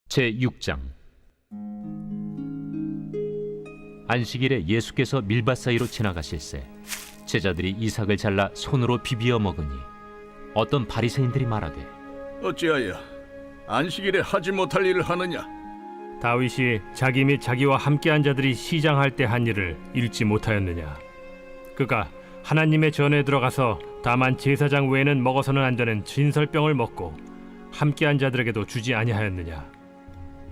제6장. 안식일에 예수께서 밀밭 사이로 지나가실새 제자들이 이삭을 잘라 손으로 비비어 먹으니 어떤 바리새인들이 말하되, 어찌하여 안식일에 하지 못할 일을 하느냐? 다윗이 자기 및 자기와 함께한 자들이 시장할 때 한 일을 읽지 못하였느냐? 그가 하나님의 전에 들어가서 다만 제사장 외에는 먹어서는 안 되는 진설병을 먹고 함께한 자들에게도 주지 아니하였느냐?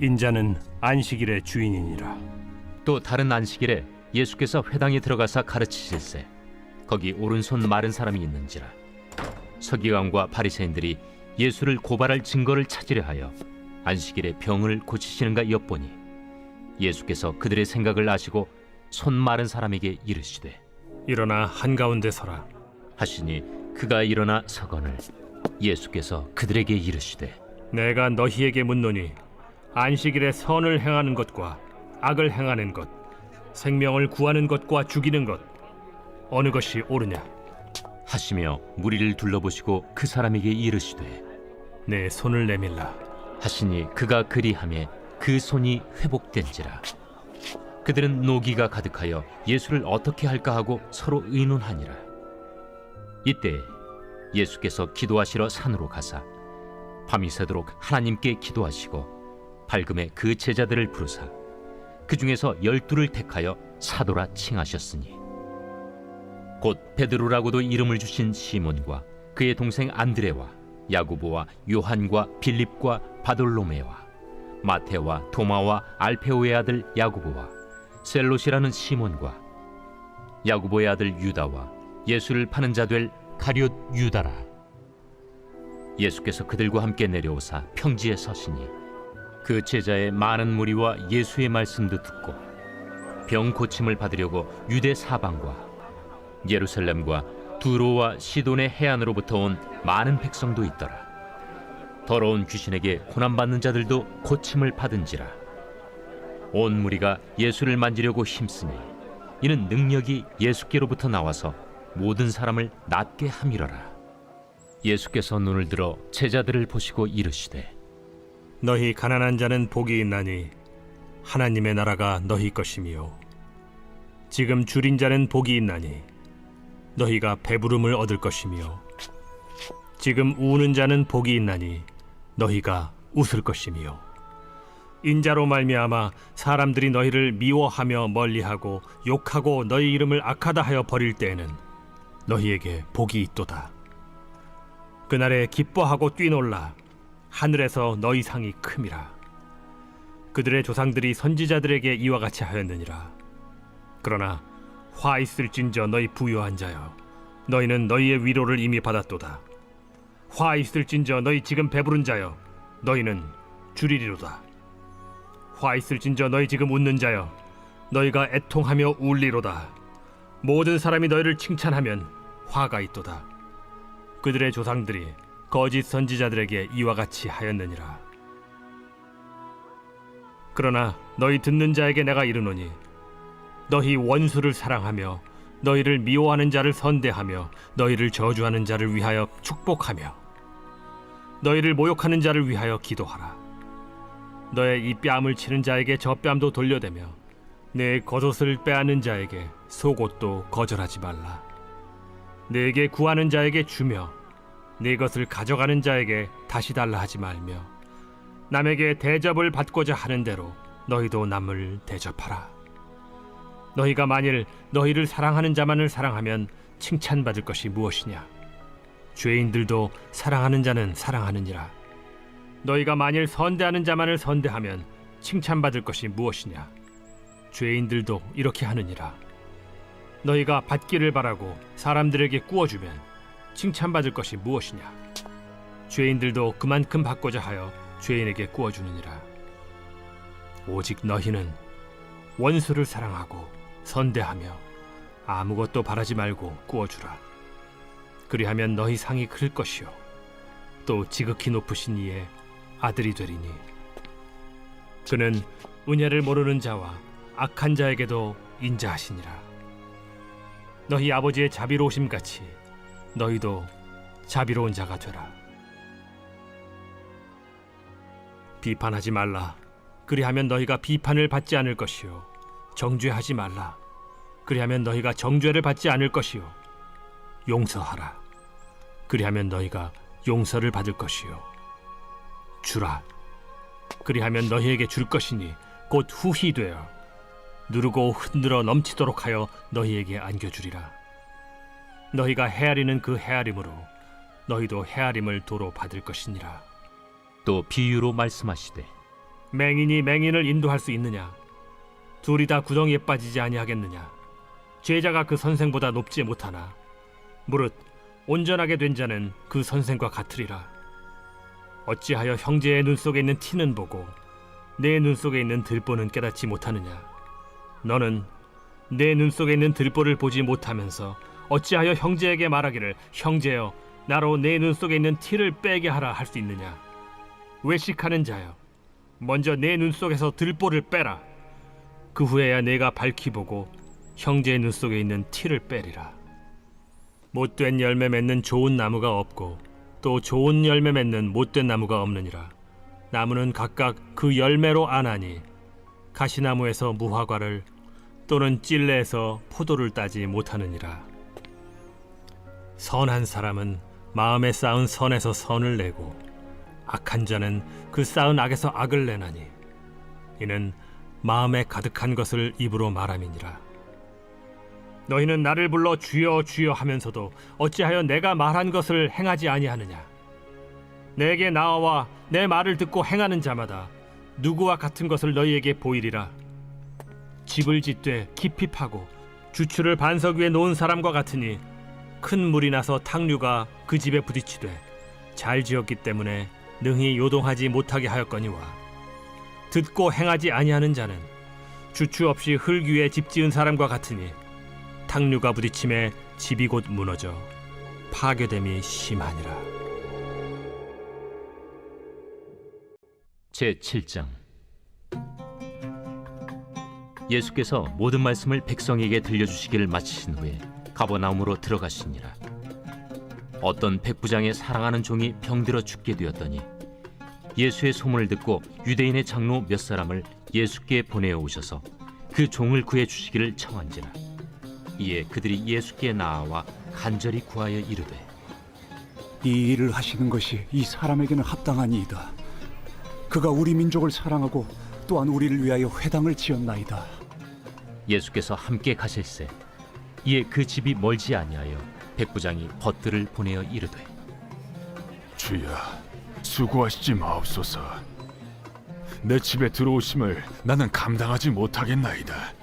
인자는 안식일의 주인이니라. 또 다른 안식일에 예수께서 회당에 들어가사 가르치실새 거기 오른손 마른 사람이 있는지라. 서기관과 바리새인들이 예수를 고발할 증거를 찾으려 하여 안식일에 병을 고치시는가 엿보니 예수께서 그들의 생각을 아시고 손 마른 사람에게 이르시되, 일어나 한가운데 서라. 하시니 그가 일어나 서거늘 예수께서 그들에게 이르시되, 내가 너희에게 묻노니 안식일에 선을 행하는 것과 악을 행하는 것, 생명을 구하는 것과 죽이는 것, 어느 것이 옳으냐? 하시며 무리를 둘러보시고 그 사람에게 이르시되, 내 손을 내밀라. 하시니 그가 그리하매 그 손이 회복된지라. 그들은 노기가 가득하여 예수를 어떻게 할까 하고 서로 의논하니라. 이때 예수께서 기도하시러 산으로 가사 밤이 새도록 하나님께 기도하시고 밝음에 그 제자들을 부르사 그 중에서 12를 택하여 사도라 칭하셨으니 곧 베드로라고도 이름을 주신 시몬과 그의 동생 안드레와 야고보와 요한과 빌립과 바돌로메와 마테와 도마와 알페오의 아들 야고보와 셀롯이라는 시몬과 야고보의 아들 유다와 예수를 파는 자 될 가룟 유다라. 예수께서 그들과 함께 내려오사 평지에 서시니 그 제자의 많은 무리와 예수의 말씀도 듣고 병 고침을 받으려고 유대 사방과 예루살렘과 두로와 시돈의 해안으로부터 온 많은 백성도 있더라. 더러운 귀신에게 고난받는 자들도 고침을 받은지라. 온 무리가 예수를 만지려고 힘쓰니 이는 능력이 예수께로부터 나와서 모든 사람을 낫게 함이러라. 예수께서 눈을 들어 제자들을 보시고 이르시되, 너희 가난한 자는 복이 있나니 하나님의 나라가 너희 것이며, 지금 줄인 자는 복이 있나니 너희가 배부름을 얻을 것이며, 지금 우는 자는 복이 있나니 너희가 웃을 것이며, 인자로 말미암아 사람들이 너희를 미워하며 멀리하고 욕하고 너희 이름을 악하다 하여 버릴 때에는 너희에게 복이 있도다. 그날에 기뻐하고 뛰놀라. 하늘에서 너희 상이 큼이라. 그들의 조상들이 선지자들에게 이와 같이 하였느니라. 그러나 화 있을진저 너희 부요한 자여, 너희는 너희의 위로를 이미 받았도다. 화 있을진저 너희 지금 배부른 자여, 너희는 줄이리로다. 화 있을진저 너희 지금 웃는 자여, 너희가 애통하며 울리로다. 모든 사람이 너희를 칭찬하면 화가 있도다. 그들의 조상들이 거짓 선지자들에게 이와 같이 하였느니라. 그러나 너희 듣는 자에게 내가 이르노니, 너희 원수를 사랑하며 너희를 미워하는 자를 선대하며 너희를 저주하는 자를 위하여 축복하며 너희를 모욕하는 자를 위하여 기도하라. 너의 이 뺨을 치는 자에게 저 뺨도 돌려대며 내 겉옷을 빼앗는 자에게 속옷도 거절하지 말라. 내게 구하는 자에게 주며 네 것을 가져가는 자에게 다시 달라 하지 말며, 남에게 대접을 받고자 하는 대로 너희도 남을 대접하라. 너희가 만일 너희를 사랑하는 자만을 사랑하면 칭찬받을 것이 무엇이냐? 죄인들도 사랑하는 자는 사랑하느니라. 너희가 만일 선대하는 자만을 선대하면 칭찬받을 것이 무엇이냐? 죄인들도 이렇게 하느니라. 너희가 받기를 바라고 사람들에게 구워주면 칭찬받을 것이 무엇이냐? 죄인들도 그만큼 받고자 하여 죄인에게 구워주느니라. 오직 너희는 원수를 사랑하고 선대하며 아무것도 바라지 말고 구워주라. 그리하면 너희 상이 클 것이요 또 지극히 높으신 이의 아들이 되리니, 그는 은혜를 모르는 자와 악한 자에게도 인자하시니라. 너희 아버지의 자비로우심 같이 너희도 자비로운 자가 되라. 비판하지 말라. 그리하면 너희가 비판을 받지 않을 것이요. 정죄하지 말라. 그리하면 너희가 정죄를 받지 않을 것이요. 용서하라. 그리하면 너희가 용서를 받을 것이요. 주라. 그리하면 너희에게 줄 것이니 곧 후히 되어 누르고 흔들어 넘치도록 하여 너희에게 안겨주리라. 너희가 헤아리는 그 헤아림으로 너희도 헤아림을 도로 받을 것이니라. 또 비유로 말씀하시되 맹인이 맹인을 인도할 수 있느냐? 둘이 다 구덩이에 빠지지 아니하겠느냐? 제자가 그 선생보다 높지 못하나 무릇 온전하게 된 자는 그 선생과 같으리라. 어찌하여 형제의 눈 속에 있는 티는 보고 내 눈 속에 있는 들보는 깨닫지 못하느냐? 너는 내 눈 속에 있는 들보를 보지 못하면서 어찌하여 형제에게 말하기를 형제여 나로 내 눈 속에 있는 티를 빼게 하라 할 수 있느냐? 외식하는 자여 먼저 내 눈 속에서 들보를 빼라. 그 후에야 내가 밝히 보고 형제의 눈 속에 있는 티를 빼리라. 못된 열매 맺는 좋은 나무가 없고 또 좋은 열매 맺는 못된 나무가 없느니라. 나무는 각각 그 열매로 아나니 가시나무에서 무화과를 또는 찔레에서 포도를 따지 못하느니라. 선한 사람은 마음에 쌓은 선에서 선을 내고 악한 자는 그 쌓은 악에서 악을 내나니 이는 마음에 가득한 것을 입으로 말함이니라. 너희는 나를 불러 주여 주여 하면서도 어찌하여 내가 말한 것을 행하지 아니하느냐? 내게 나와 내 말을 듣고 행하는 자마다 누구와 같은 것을 너희에게 보이리라. 집을 짓되 깊이 파고 주추를 반석 위에 놓은 사람과 같으니 큰 물이 나서 탕류가 그 집에 부딪히되 잘 지었기 때문에 능히 요동하지 못하게 하였거니와 듣고 행하지 아니하는 자는 주추 없이 흙 위에 집 지은 사람과 같으니 탕류가 부딪힘에 집이 곧 무너져 파괴됨이 심하니라. 제7장. 예수께서 모든 말씀을 백성에게 들려주시기를 마치신 후에 가버나움으로 들어가시니라. 어떤 백부장의 사랑하는 종이 병들어 죽게 되었더니 예수의 소문을 듣고 유대인의 장로 몇 사람을 예수께 보내어 오셔서 그 종을 구해 주시기를 청한지라. 이에 그들이 예수께 나아와 간절히 구하여 이르되 이 일을 하시는 것이 이 사람에게는 합당하니이다. 그가 우리 민족을 사랑하고 또한 우리를 위하여 회당을 지었나이다. 예수께서 함께 가실새 이에 그 집이 멀지 아니하여 백부장이 벗들을 보내어 이르되 주여, 수고하시지 마옵소서. 내 집에 들어오심을 나는 감당하지 못하겠나이다.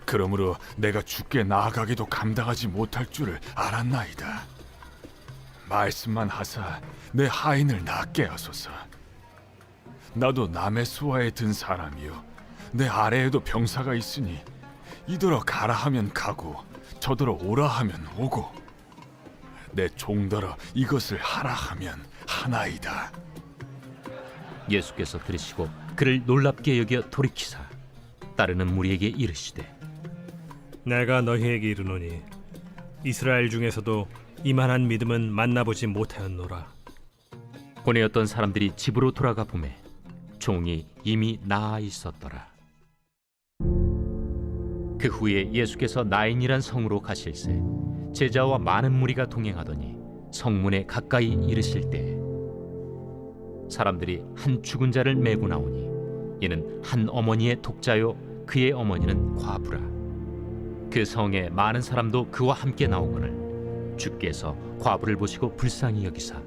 그러므로 내가 주께 나아가기도 감당하지 못할 줄을 알았나이다. 말씀만 하사 내 하인을 낫게 하소서. 나도 남의 수하에 든 사람이요 내 아래에도 병사가 있으니 이더러 가라 하면 가고 저더러 오라 하면 오고 내 종더러 이것을 하라 하면 하나이다. 예수께서 들으시고 그를 놀랍게 여겨 돌이키사 따르는 무리에게 이르시되 내가 너희에게 이르노니 이스라엘 중에서도 이만한 믿음은 만나보지 못하였노라. 보내었던 사람들이 집으로 돌아가 보매 종이 이미 나아 있었더라. 그 후에 예수께서 나인이란 성으로 가실새 제자와 많은 무리가 동행하더니 성문에 가까이 이르실 때 사람들이 한 죽은 자를 메고 나오니 이는 한 어머니의 독자요 그의 어머니는 과부라. 그 성에 많은 사람도 그와 함께 나오거늘 주께서 과부를 보시고 불쌍히 여기사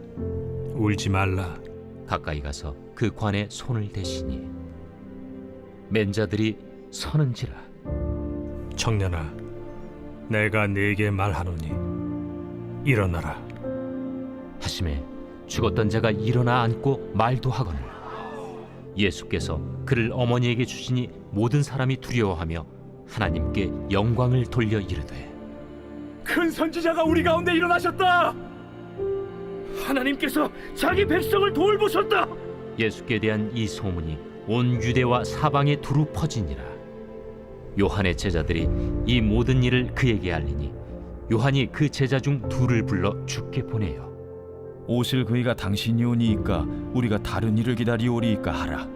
울지 말라. 가까이 가서 그 관에 손을 대시니 맨 자들이 서는지라. 청년아, 내가 네게 말하노니 일어나라. 하심에 죽었던 자가 일어나 앉고 말도 하거늘 예수께서 그를 어머니에게 주시니 모든 사람이 두려워하며 하나님께 영광을 돌려 이르되 큰 선지자가 우리 가운데 일어나셨다. 하나님께서 자기 백성을 돌보셨다. 예수께 대한 이 소문이 온 유대와 사방에 두루 퍼지니라. 요한의 제자들이 이 모든 일을 그에게 알리니 요한이 그 제자 중 둘을 불러 주께 보내요. 오실 그이가 당신이오니이까 우리가 다른 이를 기다리오리이까 하라.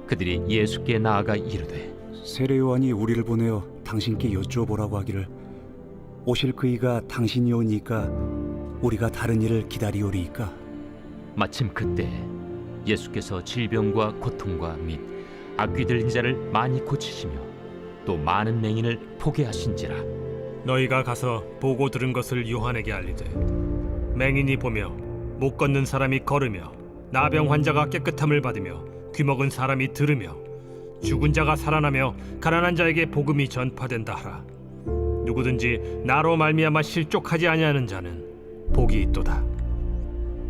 그들이 예수께 나아가 이르되 세례 요한이 우리를 보내어 당신께 여쭈어보라고 하기를 오실 그이가 당신이오니까 우리가 다른 일을 기다리오리이까. 마침 그때 예수께서 질병과 고통과 및 악귀 들린 자를 많이 고치시며 또 많은 맹인을 보게 하신지라. 너희가 가서 보고 들은 것을 요한에게 알리되 맹인이 보며 못 걷는 사람이 걸으며 나병 환자가 깨끗함을 받으며 귀먹은 사람이 들으며 죽은 자가 살아나며 가난한 자에게 복음이 전파된다 하라. 누구든지 나로 말미암아 실족하지 아니하는 자는 복이 있도다.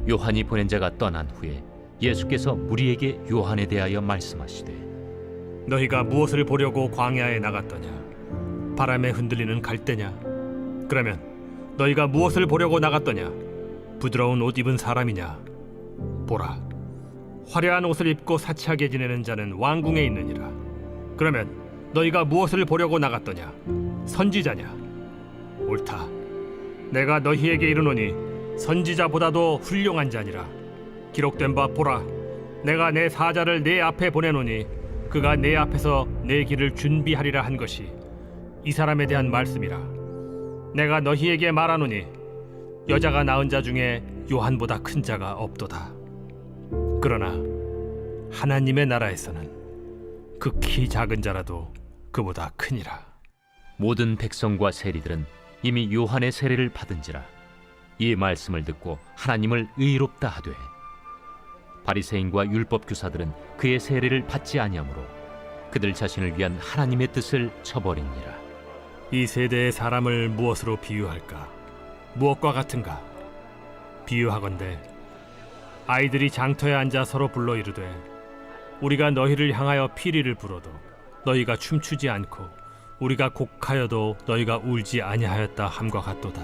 요한이 보낸 자가 떠난 후에 예수께서 무리에게 요한에 대하여 말씀하시되 너희가 무엇을 보려고 광야에 나갔더냐? 바람에 흔들리는 갈대냐? 그러면 너희가 무엇을 보려고 나갔더냐? 부드러운 옷 입은 사람이냐? 보라, 화려한 옷을 입고 사치하게 지내는 자는 왕궁에 있느니라. 그러면 너희가 무엇을 보려고 나갔더냐? 선지자냐? 옳다. 내가 너희에게 이르노니 선지자보다도 훌륭한 자니라. 기록된 바 보라, 내가 내 사자를 내 앞에 보내노니 그가 내 앞에서 내 길을 준비하리라 한 것이 이 사람에 대한 말씀이라. 내가 너희에게 말하노니 여자가 낳은 자 중에 요한보다 큰 자가 없도다. 그러나 하나님의 나라에서는 극히 작은 자라도 그보다 크니라. 모든 백성과 세리들은 이미 요한의 세례를 받은지라. 이 말씀을 듣고 하나님을 의롭다 하되 바리새인과 율법 교사들은 그의 세례를 받지 아니하므로 그들 자신을 위한 하나님의 뜻을 저버리니라. 이 세대의 사람을 무엇으로 비유할까? 무엇과 같은가? 비유하건대 아이들이 장터에 앉아 서로 불러 이르되 우리가 너희를 향하여 피리를 불어도 너희가 춤추지 않고 우리가 곡하여도 너희가 울지 아니하였다 함과 같도다.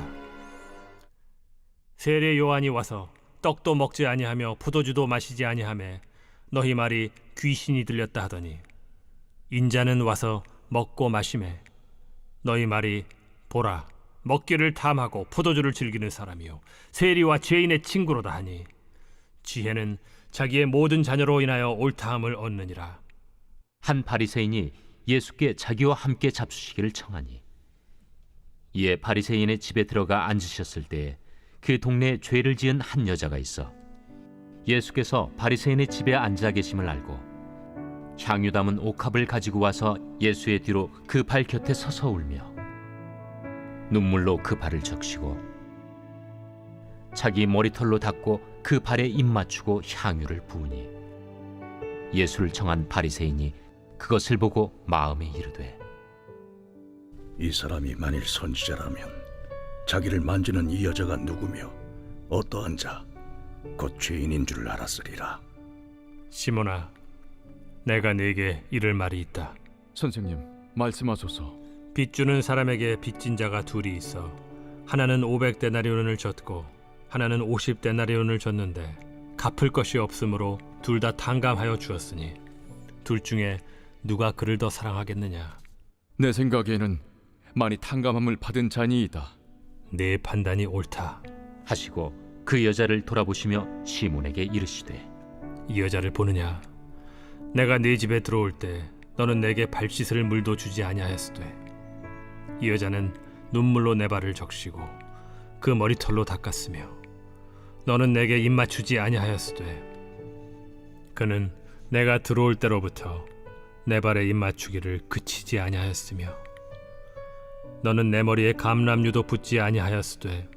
세례 요한이 와서 떡도 먹지 아니하며 포도주도 마시지 아니하매 너희 말이 귀신이 들렸다 하더니 인자는 와서 먹고 마시매 너희 말이 보라, 먹기를 탐하고 포도주를 즐기는 사람이요 세리와 죄인의 친구로다 하니 지혜는 자기의 모든 자녀로 인하여 옳다함을 얻느니라. 한 바리새인이 예수께 자기와 함께 잡수시기를 청하니 이에 바리새인의 집에 들어가 앉으셨을 때에 그 동네에 죄를 지은 한 여자가 있어 예수께서 바리새인의 집에 앉아 계심을 알고 향유 담은 옥합을 가지고 와서 예수의 뒤로 그 발 곁에 서서 울며 눈물로 그 발을 적시고 자기 머리털로 닦고 그 발에 입 맞추고 향유를 부으니 예수를 청한 바리새인이 그것을 보고 마음에 이르되 이 사람이 만일 선지자라면 자기를 만지는 이 여자가 누구며 어떠한 자, 곧 죄인인 줄 알았으리라. 시몬아, 내가 네게 이를 말이 있다. 선생님, 말씀하소서. 빚 주는 사람에게 빚진 자가 둘이 있어 하나는 500데나리온을 졌고 하나는 50데나리온을 졌는데 갚을 것이 없으므로 둘 다 탕감하여 주었으니 둘 중에 누가 그를 더 사랑하겠느냐? 내 생각에는 많이 탕감함을 받은 자니이다. 내 판단이 옳다. 하시고 그 여자를 돌아보시며 시몬에게 이르시되 이 여자를 보느냐? 내가 네 집에 들어올 때 너는 내게 발 씻을 물도 주지 아니하였으되 이 여자는 눈물로 내 발을 적시고 그 머리털로 닦았으며 너는 내게 입 맞추지 아니하였으되 그는 내가 들어올 때로부터 내 발에 입 맞추기를 그치지 아니하였으며 너는 내 머리에 감람류도 붓지 아니하였으되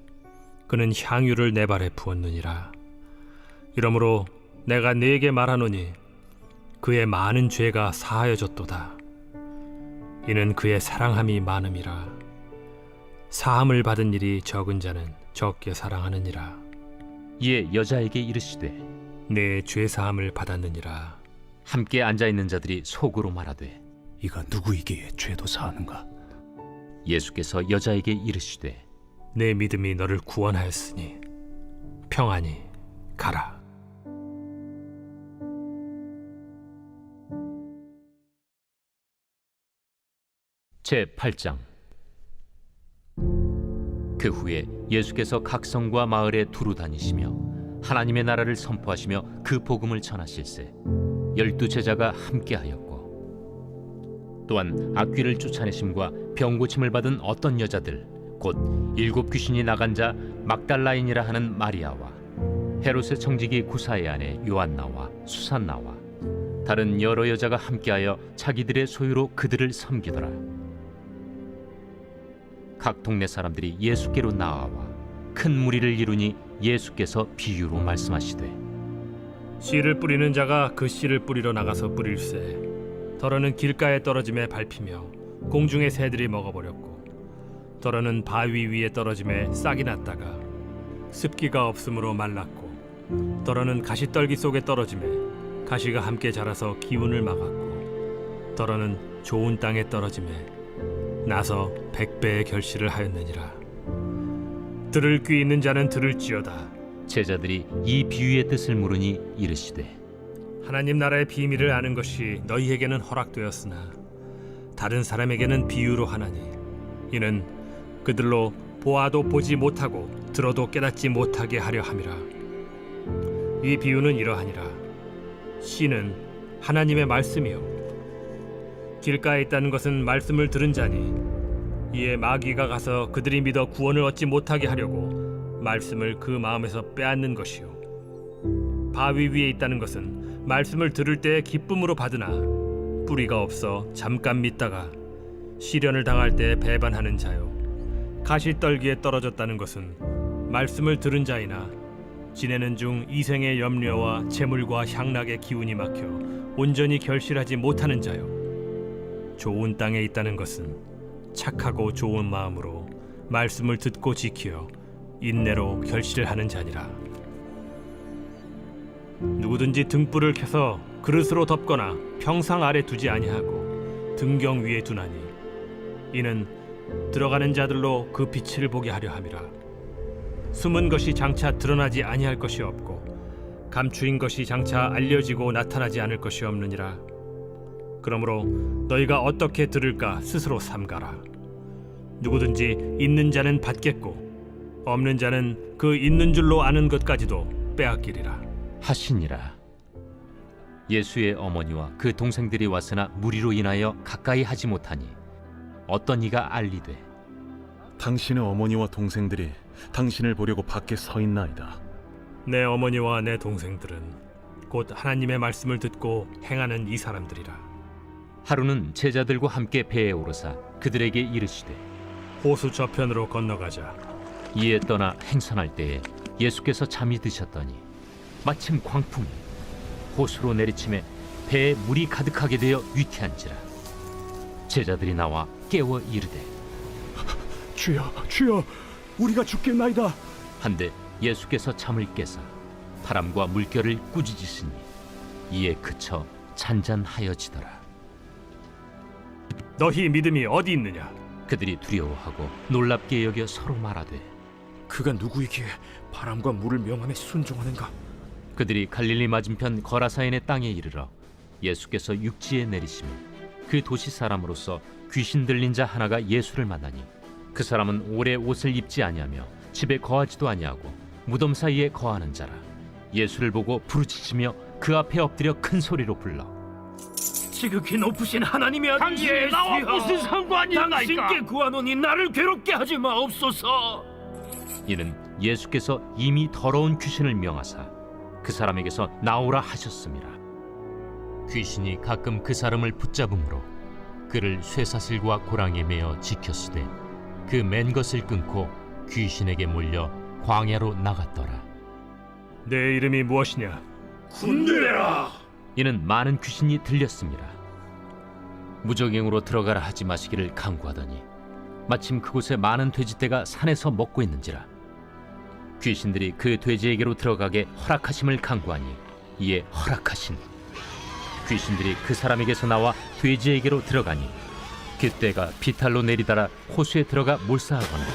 그는 향유를 내 발에 부었느니라. 이러므로 내가 네게 말하노니 그의 많은 죄가 사하여졌도다. 이는 그의 사랑함이 많음이라. 사함을 받은 일이 적은 자는 적게 사랑하느니라. 이에 여자에게 이르시되 내 죄 사함을 받았느니라. 함께 앉아있는 자들이 속으로 말하되 이가 누구이기에 죄도 사하는가? 예수께서 여자에게 이르시되 내 믿음이 너를 구원하였으니 평안히 가라. 제8장 그 후에 예수께서 각 성과 마을에 두루 다니시며 하나님의 나라를 선포하시며 그 복음을 전하실세 12 제자가 함께하였고 또한 악귀를 쫓아내심과 병 고침을 받은 어떤 여자들 곧 7 귀신이 나간 자 막달라인이라 하는 마리아와 헤롯의 청지기 구사의 아내 요한나와 수산나와 다른 여러 여자가 함께하여 자기들의 소유로 그들을 섬기더라. 각 동네 사람들이 예수께로 나아와 큰 무리를 이루니 예수께서 비유로 말씀하시되 씨를 뿌리는 자가 그 씨를 뿌리러 나가서 뿌릴새 더러는 길가에 떨어짐에 밟히며 공중의 새들이 먹어버렸고 더러는 바위 위에 떨어짐에 싹이 났다가 습기가 없으므로 말랐고 더러는 가시떨기 속에 떨어짐에 가시가 함께 자라서 기운을 막았고 더러는 좋은 땅에 떨어짐에 나서 100배의 결실을 하였느니라. 들을 귀 있는 자는 들을지어다. 제자들이 이 비유의 뜻을 물으니 이르시되 하나님 나라의 비밀을 아는 것이 너희에게는 허락되었으나 다른 사람에게는 비유로 하나니 이는 그들로 보아도 보지 못하고 들어도 깨닫지 못하게 하려 함이라. 이 비유는 이러하니라. 씨는 하나님의 말씀이요 길가에 있다는 것은 말씀을 들은 자니 이에 마귀가 가서 그들이 믿어 구원을 얻지 못하게 하려고 말씀을 그 마음에서 빼앗는 것이요 바위 위에 있다는 것은 말씀을 들을 때에 기쁨으로 받으나 뿌리가 없어 잠깐 믿다가 시련을 당할 때 배반하는 자요 가시떨기에 떨어졌다는 것은 말씀을 들은 자이나 지내는 중 이생의 염려와 재물과 향락의 기운이 막혀 온전히 결실하지 못하는 자요 좋은 땅에 있다는 것은 착하고 좋은 마음으로 말씀을 듣고 지키어 인내로 결실을 하는 자니라. 누구든지 등불을 켜서 그릇으로 덮거나 평상 아래 두지 아니하고 등경 위에 두나니 이는 들어가는 자들로 그 빛을 보게 하려 함이라. 숨은 것이 장차 드러나지 아니할 것이 없고 감추인 것이 장차 알려지고 나타나지 않을 것이 없느니라. 그러므로 너희가 어떻게 들을까 스스로 삼가라. 누구든지 있는 자는 받겠고 없는 자는 그 있는 줄로 아는 것까지도 빼앗기리라. 하시니라. 예수의 어머니와 그 동생들이 왔으나 무리로 인하여 가까이 하지 못하니 어떤 이가 알리되 당신의 어머니와 동생들이 당신을 보려고 밖에 서 있나이다. 내 어머니와 내 동생들은 곧 하나님의 말씀을 듣고 행하는 이 사람들이라. 하루는 제자들과 함께 배에 오르사 그들에게 이르시되 호수 저편으로 건너가자. 이에 떠나 행선할 때에 예수께서 잠이 드셨더니 마침 광풍이 호수로 내리침에 배에 물이 가득하게 되어 위태한지라. 제자들이 나와 깨워 이르되 주여, 주여, 우리가 죽겠나이다. 한데 예수께서 잠을 깨사 바람과 물결을 꾸짖으시니 이에 그쳐 잔잔하여지더라. 너희 믿음이 어디 있느냐? 그들이 두려워하고 놀랍게 여겨 서로 말하되 그가 누구이기에 바람과 물을 명함에 순종하는가? 그들이 갈릴리 맞은편 거라사인의 땅에 이르러 예수께서 육지에 내리시며 그 도시 사람으로서 귀신 들린 자 하나가 예수를 만나니 그 사람은 오래 옷을 입지 아니하며 집에 거하지도 아니하고 무덤 사이에 거하는 자라. 예수를 보고 부르짖으며 그 앞에 엎드려 큰 소리로 불러 지극히 높으신 하나님의 아들 당신이 나와 무슨 상관이 있나이까? 당신께 구하노니 나를 괴롭게 하지 마옵소서. 이는 예수께서 이미 더러운 귀신을 명하사 그 사람에게서 나오라 하셨음이라. 귀신이 가끔 그 사람을 붙잡음으로 그를 쇠사슬과 고랑에 매어 지켰으되 그 맨 것을 끊고 귀신에게 몰려 광야로 나갔더라. 내 이름이 무엇이냐? 군대라. 이는 많은 귀신이 들렸습니다. 무적행으로 들어가라 하지 마시기를 강구하더니 마침 그곳에 많은 돼지떼가 산에서 먹고 있는지라. 귀신들이 그 돼지에게로 들어가게 허락하심을 강구하니 이에 허락하시니 귀신들이 그 사람에게서 나와 돼지에게로 들어가니 그때가 비탈로 내리달아 호수에 들어가 몰사하거나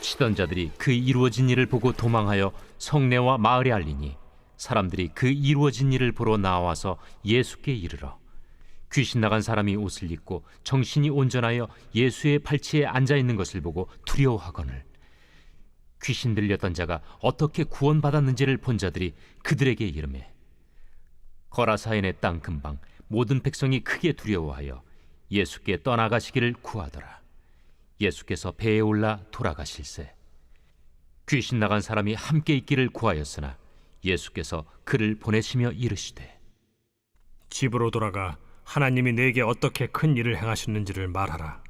치던 자들이 그 이루어진 일을 보고 도망하여 성내와 마을에 알리니 사람들이 그 이루어진 일을 보러 나와서 예수께 이르러 귀신 나간 사람이 옷을 입고 정신이 온전하여 예수의 팔치에 앉아 있는 것을 보고 두려워하거늘 귀신 들렸던 자가 어떻게 구원받았는지를 본 자들이 그들에게 이르매 거라사인의 땅 근방 모든 백성이 크게 두려워하여 예수께 떠나가시기를 구하더라. 예수께서 배에 올라 돌아가실세 귀신 나간 사람이 함께 있기를 구하였으나 예수께서 그를 보내시며 이르시되 집으로 돌아가 하나님이 내게 어떻게 큰 일을 행하셨는지를 말하라.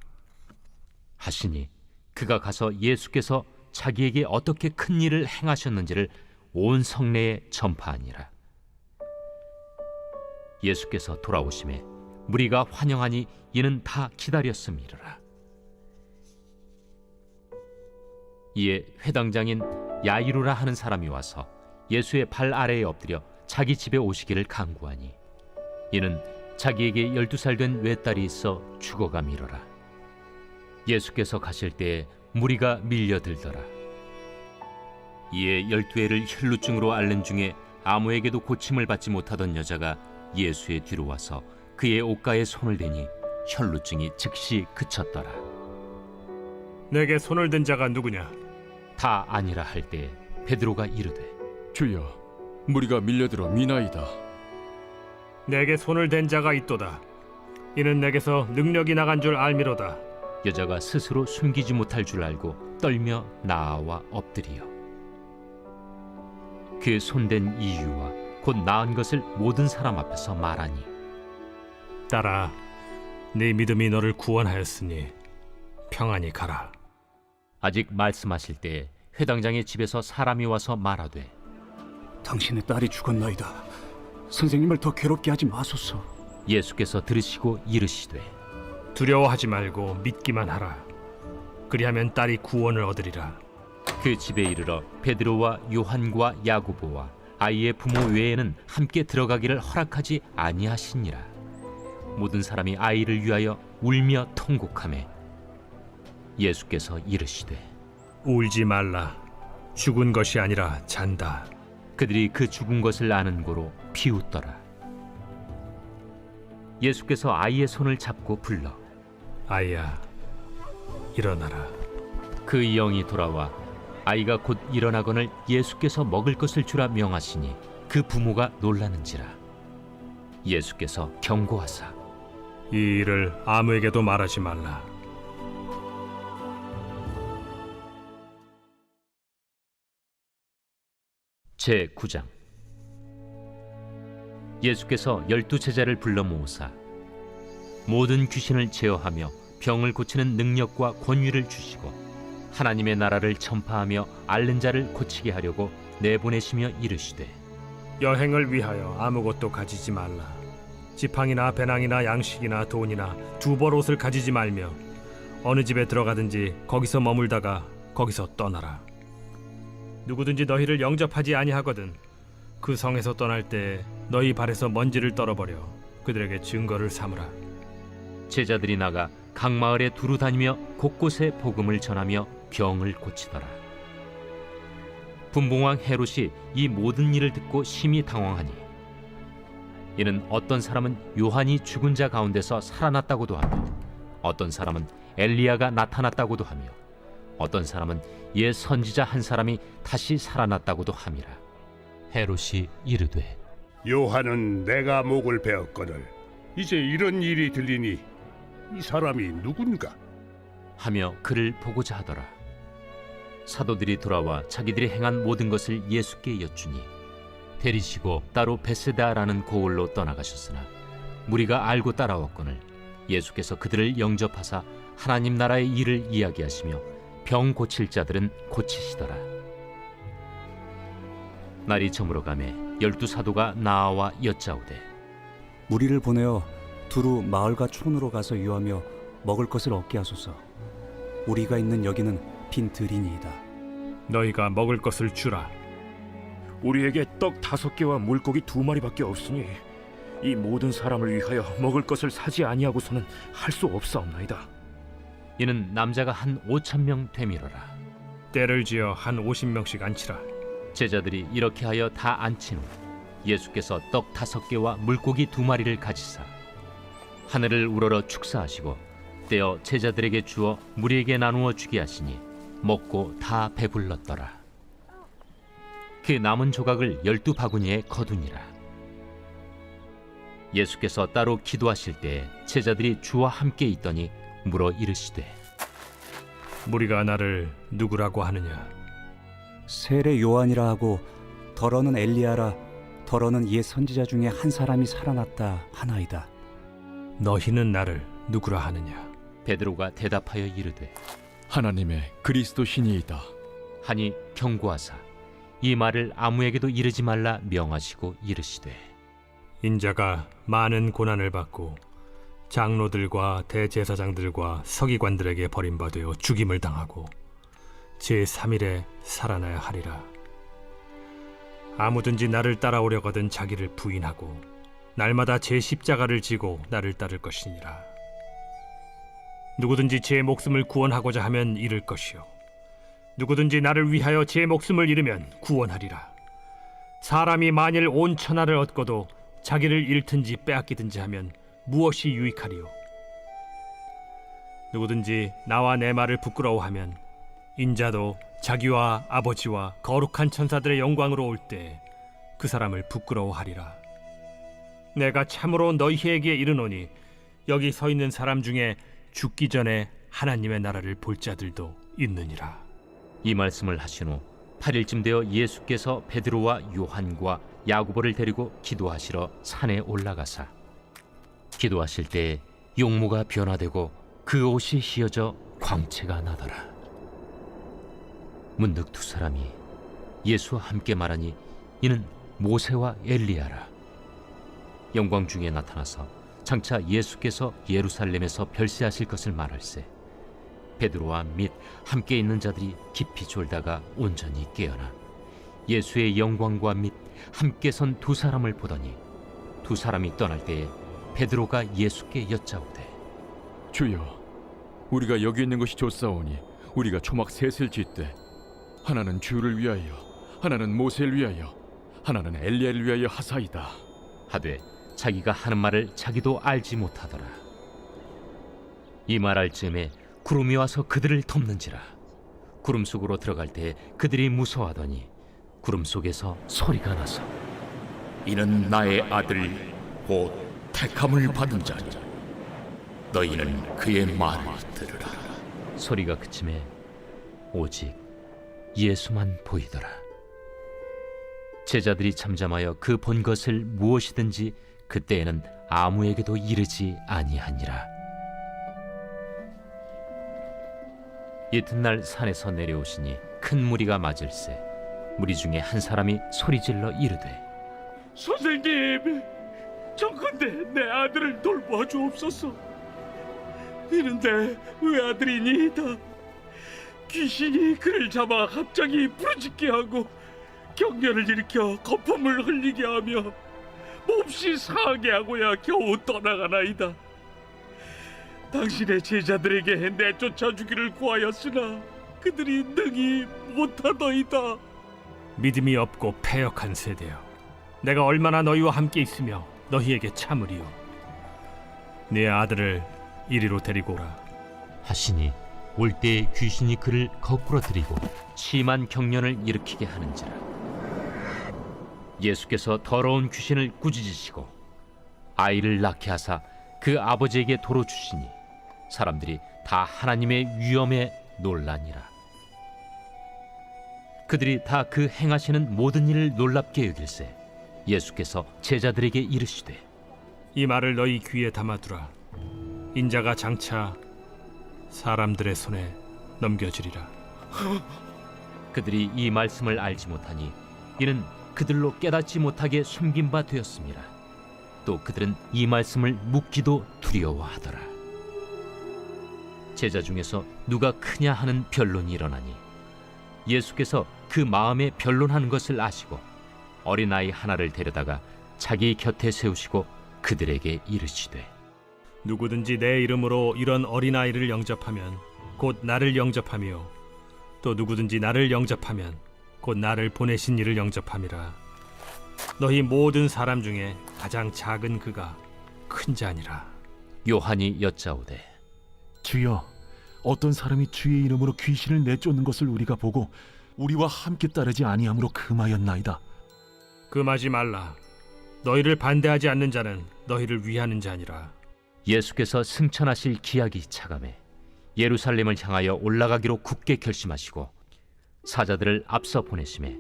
하시니 그가 가서 예수께서 자기에게 어떻게 큰 일을 행하셨는지를 온 성내에 전파하니라. 예수께서 돌아오심에 무리가 환영하니 이는 다 기다렸음이라. 이에 회당장인 야이루라 하는 사람이 와서 예수의 발 아래에 엎드려 자기 집에 오시기를 간구하니 이는 자기에게 12살 된 외딸이 있어 죽어가미러라. 예수께서 가실 때에 무리가 밀려들더라. 이에 12해를 혈루증으로 앓는 중에 아무에게도 고침을 받지 못하던 여자가 예수의 뒤로 와서 그의 옷가에 손을 대니 혈루증이 즉시 그쳤더라. 내게 손을 댄 자가 누구냐? 다 아니라 할 때에 베드로가 이르되 주여, 무리가 밀려들어 미나이다. 내게 손을 댄 자가 있도다. 이는 내게서 능력이 나간 줄 알미로다. 여자가 스스로 숨기지 못할 줄 알고 떨며 나아와 엎드리어 그 손댄 이유와 곧 나은 것을 모든 사람 앞에서 말하니 딸아, 네 믿음이 너를 구원하였으니 평안히 가라. 아직 말씀하실 때에 회당장의 집에서 사람이 와서 말하되 당신의 딸이 죽었나이다. 선생님을 더 괴롭게 하지 마소서. 예수께서 들으시고 이르시되 두려워하지 말고 믿기만 하라. 그리하면 딸이 구원을 얻으리라. 그 집에 이르러 베드로와 요한과 야고보와 아이의 부모 외에는 함께 들어가기를 허락하지 아니하시니라. 모든 사람이 아이를 위하여 울며 통곡하매 예수께서 이르시되 울지 말라. 죽은 것이 아니라 잔다. 그들이 그 죽은 것을 아는 고로 비웃더라. 예수께서 아이의 손을 잡고 불러 아이야, 일어나라. 그 영이 돌아와 아이가 곧 일어나거늘 예수께서 먹을 것을 주라 명하시니 그 부모가 놀라는지라. 예수께서 경고하사 이 일을 아무에게도 말하지 말라. 제9장 예수께서 12제자를 불러 모으사 모든 귀신을 제어하며 병을 고치는 능력과 권위를 주시고 하나님의 나라를 전파하며 앓는 자를 고치게 하려고 내보내시며 이르시되 여행을 위하여 아무것도 가지지 말라. 지팡이나 배낭이나 양식이나 돈이나 두벌 옷을 가지지 말며 어느 집에 들어가든지 거기서 머물다가 거기서 떠나라. 누구든지 너희를 영접하지 아니하거든 그 성에서 떠날 때 너희 발에서 먼지를 떨어버려 그들에게 증거를 삼으라. 제자들이 나가 각 마을에 두루 다니며 곳곳에 복음을 전하며 병을 고치더라. 분봉왕 헤롯이 이 모든 일을 듣고 심히 당황하니 이는 어떤 사람은 요한이 죽은 자 가운데서 살아났다고도 하며 어떤 사람은 엘리야가 나타났다고도 하며 어떤 사람은 옛 선지자 한 사람이 다시 살아났다고도 함이라. 헤롯이 이르되 요한은 내가 목을 베었거늘 이제 이런 일이 들리니 이 사람이 누군가? 하며 그를 보고자 하더라. 사도들이 돌아와 자기들이 행한 모든 것을 예수께 여쭈니 데리시고 따로 베세다라는 고을로 떠나가셨으나 무리가 알고 따라왔거늘 예수께서 그들을 영접하사 하나님 나라의 일을 이야기하시며 병 고칠 자들은 고치시더라. 날이 저물어가매 12사도가 나아와 여짜오되 무리를 보내어 두루 마을과 촌으로 가서 유하며 먹을 것을 얻게 하소서. 우리가 있는 여기는 빈 들이니이다. 너희가 먹을 것을 주라. 우리에게 떡 5개와 물고기 2마리밖에 없으니 이 모든 사람을 위하여 먹을 것을 사지 아니하고서는 할 수 없사옵나이다. 이는 남자가 한 5,000명 되밀어라. 때를 지어 한 50명씩 앉히라. 제자들이 이렇게 하여 다 앉힌 후 예수께서 떡 5개와 물고기 2마리를 가지사 하늘을 우러러 축사하시고 떼어 제자들에게 주어 무리에게 나누어 주게 하시니 먹고 다 배불렀더라. 그 남은 조각을 12바구니에 거두니라. 예수께서 따로 기도하실 때 제자들이 주와 함께 있더니 물어 이르시되 무리가 나를 누구라고 하느냐? 세례 요한이라 하고 더러는 엘리야라 더러는 옛 선지자 중에 한 사람이 살아났다 하나이다. 너희는 나를 누구라 하느냐? 베드로가 대답하여 이르되 하나님의 그리스도 신이이다. 하니 경고하사 이 말을 아무에게도 이르지 말라 명하시고 이르시되 인자가 많은 고난을 받고 장로들과 대제사장들과 서기관들에게 버림받아 죽임을 당하고 제3일에 살아나야 하리라. 아무든지 나를 따라오려거든 자기를 부인하고 날마다 제 십자가를 지고 나를 따를 것이니라. 누구든지 제 목숨을 구원하고자 하면 잃을 것이요 누구든지 나를 위하여 제 목숨을 잃으면 구원하리라. 사람이 만일 온 천하를 얻고도 자기를 잃든지 빼앗기든지 하면 무엇이 유익하리요? 누구든지 나와 내 말을 부끄러워하면 인자도 자기와 아버지와 거룩한 천사들의 영광으로 올 때 그 사람을 부끄러워하리라. 내가 참으로 너희에게 이르노니 여기 서 있는 사람 중에 죽기 전에 하나님의 나라를 볼 자들도 있느니라. 이 말씀을 하신 후 8일쯤 되어 예수께서 베드로와 요한과 야고보를 데리고 기도하시러 산에 올라가사 기도하실 때 용모가 변화되고 그 옷이 휘어져 광채가 나더라. 문득 두 사람이 예수와 함께 말하니 이는 모세와 엘리야라. 영광 중에 나타나서 장차 예수께서 예루살렘에서 별세하실 것을 말할세 베드로와 및 함께 있는 자들이 깊이 졸다가 온전히 깨어나 예수의 영광과 및 함께 선 두 사람을 보더니 두 사람이 떠날 때에 베드로가 예수께 여짜오되 주여, 우리가 여기 있는 것이 좋사오니 우리가 초막 셋을 짓되 하나는 주를 위하여, 하나는 모세를 위하여, 하나는 엘리야를 위하여 하사이다. 하되 자기가 하는 말을 자기도 알지 못하더라. 이 말할 즈음에 구름이 와서 그들을 덮는지라. 구름 속으로 들어갈 때 그들이 무서워하더니 구름 속에서 소리가 나서 이는 나의 아들 곧 택함을 받은 자니 너희는 그의 말을 들으라. 소리가 그침에 오직 예수만 보이더라. 제자들이 잠잠하여 그 본 것을 무엇이든지 그때에는 아무에게도 이르지 아니하니라. 이튿날 산에서 내려오시니 큰 무리가 맞을세 무리 중에 한 사람이 소리질러 이르되 선생님, 정컨대 내 아들을 돌보아 주옵소서. 이는 내 외아들이니이다. 귀신이 그를 잡아 갑자기 부르짖게 하고 격려를 일으켜 거품을 흘리게 하며 몹시 상하게 하고야 겨우 떠나가나이다. 당신의 제자들에게 내쫓아 주기를 구하였으나 그들이 능히 못하더이다. 믿음이 없고 패역한 세대여, 내가 얼마나 너희와 함께 있으며 너희에게 참으리요. 네 아들을 이리로 데리고 오라. 하시니 올 때에 귀신이 그를 거꾸로 들이고 심한 경련을 일으키게 하는지라. 예수께서 더러운 귀신을 꾸짖으시고 아이를 낳게 하사 그 아버지에게 도로 주시니 사람들이 다 하나님의 위엄에 놀라니라. 그들이 다 그 행하시는 모든 일을 놀랍게 여길세 예수께서 제자들에게 이르시되 이 말을 너희 귀에 담아두라. 인자가 장차 사람들의 손에 넘겨지리라. 그들이 이 말씀을 알지 못하니 이는 그들로 깨닫지 못하게 숨긴 바 되었습니다. 또 그들은 이 말씀을 묻기도 두려워하더라. 제자 중에서 누가 크냐 하는 변론이 일어나니 예수께서 그 마음에 변론하는 것을 아시고 어린아이 하나를 데려다가 자기 곁에 세우시고 그들에게 이르시되 누구든지 내 이름으로 이런 어린아이를 영접하면 곧 나를 영접하며 또 누구든지 나를 영접하면 곧 나를 보내신 이를 영접함이라. 너희 모든 사람 중에 가장 작은 그가 큰 자니라. 요한이 여짜오되 주여, 어떤 사람이 주의 이름으로 귀신을 내쫓는 것을 우리가 보고 우리와 함께 따르지 아니함으로 금하였나이다. 금하지 말라. 너희를 반대하지 않는 자는 너희를 위하는 자니라. 예수께서 승천하실 기약이 차감해 예루살렘을 향하여 올라가기로 굳게 결심하시고 사자들을 앞서 보내심에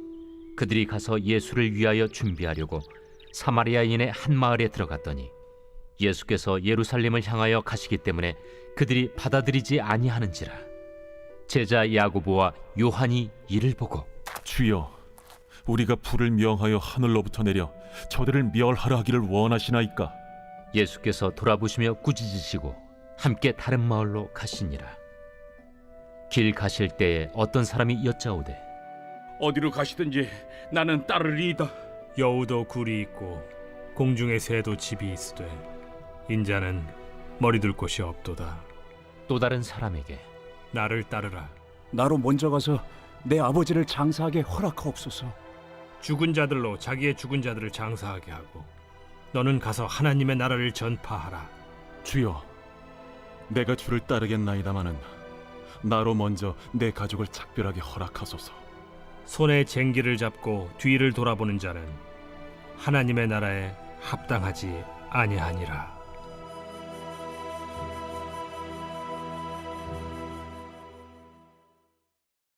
그들이 가서 예수를 위하여 준비하려고 사마리아인의 한 마을에 들어갔더니 예수께서 예루살렘을 향하여 가시기 때문에 그들이 받아들이지 아니하는지라. 제자 야고보와 요한이 이를 보고 주여, 우리가 불을 명하여 하늘로부터 내려 저들을 멸하라 하기를 원하시나이까? 예수께서 돌아보시며 꾸짖으시고 함께 다른 마을로 가시니라. 길 가실 때에 어떤 사람이 여짜오되 어디로 가시든지 나는 따르리이다. 여우도 굴이 있고 공중의 새도 집이 있으되 인자는 머리둘 곳이 없도다. 또 다른 사람에게 나를 따르라. 나로 먼저 가서 내 아버지를 장사하게 허락하옵소서. 죽은 자들로 자기의 죽은 자들을 장사하게 하고 너는 가서 하나님의 나라를 전파하라. 주여, 내가 주를 따르겠나이다마는 나로 먼저 내 가족을 작별하게 허락하소서. 손에 쟁기를 잡고 뒤를 돌아보는 자는 하나님의 나라에 합당하지 아니하니라.